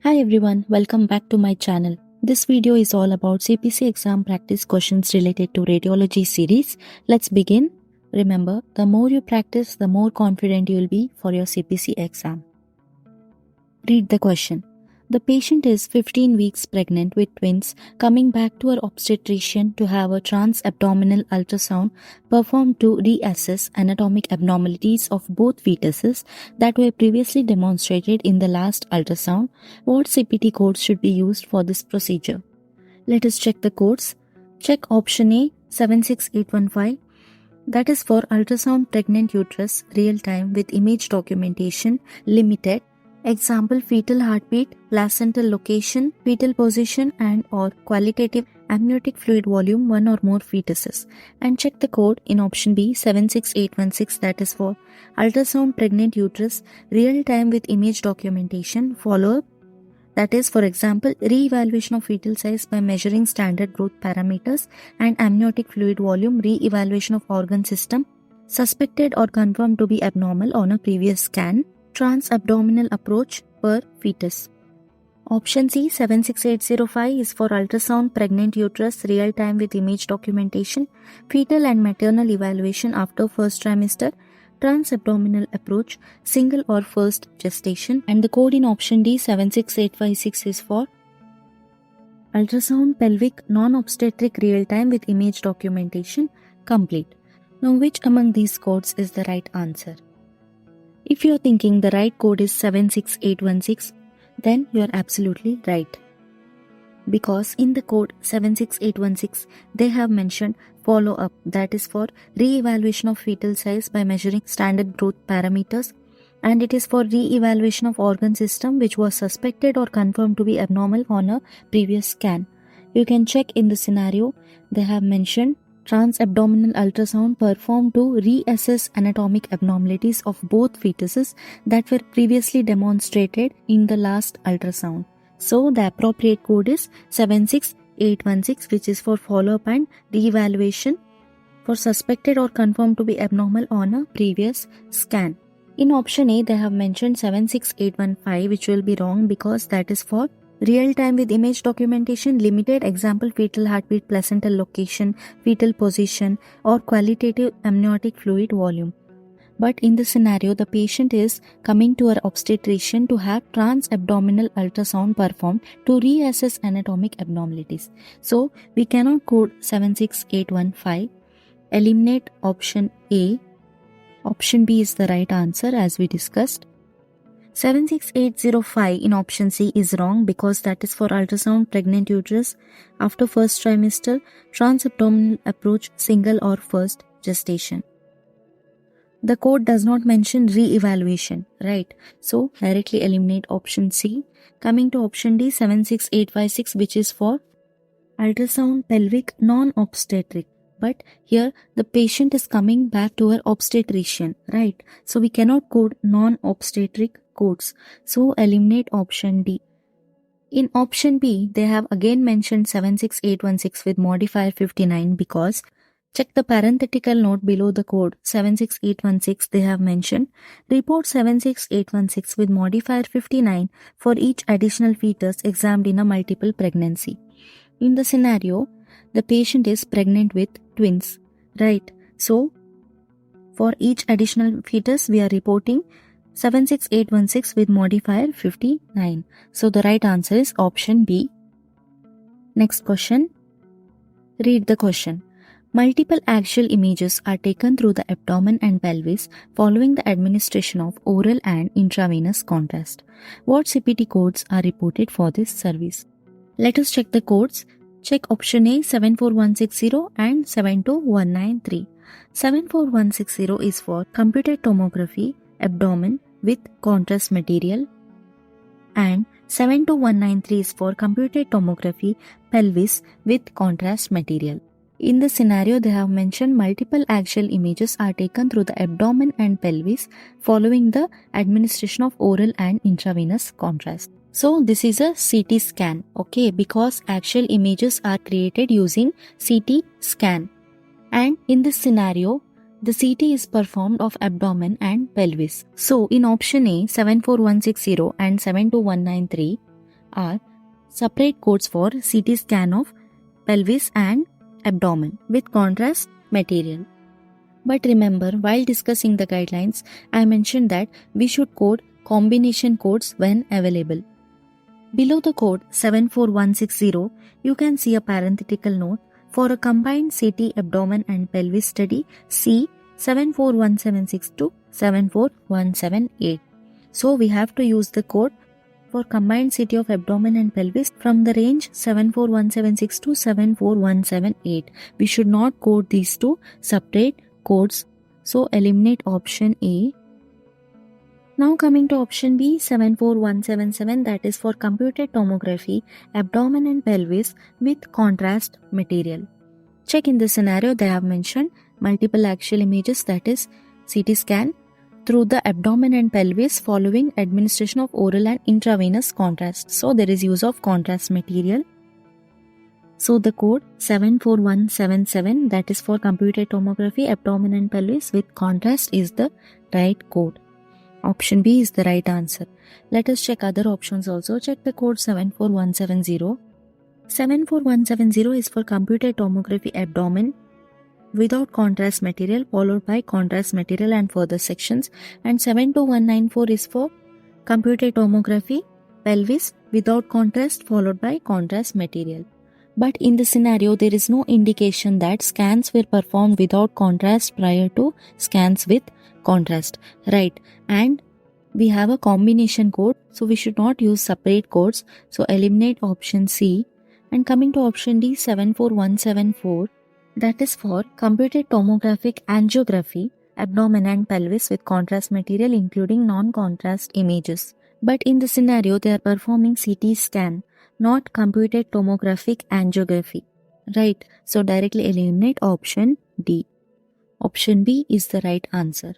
Hi everyone, welcome back to my channel. This video is all about CPC exam practice questions related to radiology series. Let's begin. Remember, the more you practice, the more confident you will be for your CPC exam. Read the question. The patient is 15 weeks pregnant with twins coming back to her obstetrician to have a trans-abdominal ultrasound performed to reassess anatomic abnormalities of both fetuses that were previously demonstrated in the last ultrasound. What CPT codes should be used for this procedure? Let us check the codes. Check option A 76815. That is for ultrasound pregnant uterus, real time with image documentation, limited. Example, fetal heartbeat, placental location, fetal position and or qualitative amniotic fluid volume, one or more fetuses. And check the code in option B 76816, that is for ultrasound pregnant uterus, real time with image documentation, follow-up. That is, for example, re-evaluation of fetal size by measuring standard growth parameters and amniotic fluid volume, re-evaluation of organ system, suspected or confirmed to be abnormal on a previous scan, trans-abdominal approach per fetus. Option C 76805 is for ultrasound pregnant uterus, real time with image documentation, fetal and maternal evaluation after first trimester, trans-abdominal approach, single or first gestation, and the code in option D 76856 is for ultrasound pelvic non-obstetric real time with image documentation, complete. Now which among these codes is the right answer? If you are thinking the right code is 76816, then you are absolutely right. Because in the code 76816, they have mentioned follow-up, that is for re-evaluation of fetal size by measuring standard growth parameters, and it is for re-evaluation of organ system which was suspected or confirmed to be abnormal on a previous scan. You can check in the scenario, they have mentioned trans-abdominal ultrasound performed to reassess anatomic abnormalities of both fetuses that were previously demonstrated in the last ultrasound. So the appropriate code is 76816, which is for follow-up and re-evaluation for suspected or confirmed to be abnormal on a previous scan. In option A, they have mentioned 76815, which will be wrong because that is for real time with image documentation, limited. Example, fetal heartbeat, placental location, fetal position or qualitative amniotic fluid volume. But in the scenario, the patient is coming to her obstetrician to have trans-abdominal ultrasound performed to reassess anatomic abnormalities. So we cannot code 76815. Eliminate option A. Option B is the right answer as we discussed. 76805 in option C is wrong because that is for ultrasound pregnant uterus after first trimester, trans-abdominal approach, single or first gestation. The code does not mention re-evaluation, right? So directly eliminate option C. Coming to option D 76856, which is for ultrasound pelvic non-obstetric. But here the patient is coming back to her obstetrician, right? So we cannot code non-obstetric codes. So eliminate option D. In option B, they have again mentioned 76816 with modifier 59 because check the parenthetical note below the code 76816. They have mentioned report 76816 with modifier 59 for each additional fetus examined in a multiple pregnancy. In the scenario, the patient is pregnant with twins, right? So for each additional fetus, we are reporting 76816 with modifier 59. So the right answer is option B. Next question. Read the question. Multiple axial images are taken through the abdomen and pelvis following the administration of oral and intravenous contrast. What CPT codes are reported for this service? Let us check the codes. Check option A 74160 and 72193. 74160 is for computed tomography, abdomen with contrast material, and 72193 is for computed tomography, pelvis with contrast material. In the scenario, they have mentioned multiple axial images are taken through the abdomen and pelvis following the administration of oral and intravenous contrast. So this is a CT scan, okay, because axial images are created using CT scan. And in this scenario, the CT is performed of abdomen and pelvis. So in option A 74160 and 72193, are separate codes for CT scan of pelvis and abdomen with contrast material. But remember, while discussing the guidelines, I mentioned that we should code combination codes when available. Below the code 74160, you can see a parenthetical note. For a combined CT abdomen and pelvis study, see 741762 to 74178. So we have to use the code for combined CT of abdomen and pelvis from the range 74176 to 74178. We should not code these two separate codes. So eliminate option A. Now coming to option B, 74177, that is for computed tomography, abdomen and pelvis with contrast material. Check in this scenario, they have mentioned multiple axial images, that is CT scan through the abdomen and pelvis following administration of oral and intravenous contrast. So there is use of contrast material. So the code 74177, that is for computed tomography, abdomen and pelvis with contrast, is the right code. Option B is the right answer. Let us check other options also. Check the code 74170. 74170 is for computed tomography abdomen without contrast material followed by contrast material and further sections, and 72194 is for computed tomography pelvis without contrast followed by contrast material. But in the scenario, there is no indication that scans were performed without contrast prior to scans with contrast, right? And we have a combination code, so we should not use separate codes. So eliminate option C. And coming to option D, 74174, that is for computed tomographic angiography, abdomen and pelvis with contrast material including non-contrast images. But in the scenario, they are performing CT scan, not computed tomographic angiography, right? So directly eliminate option D. Option B is the right answer.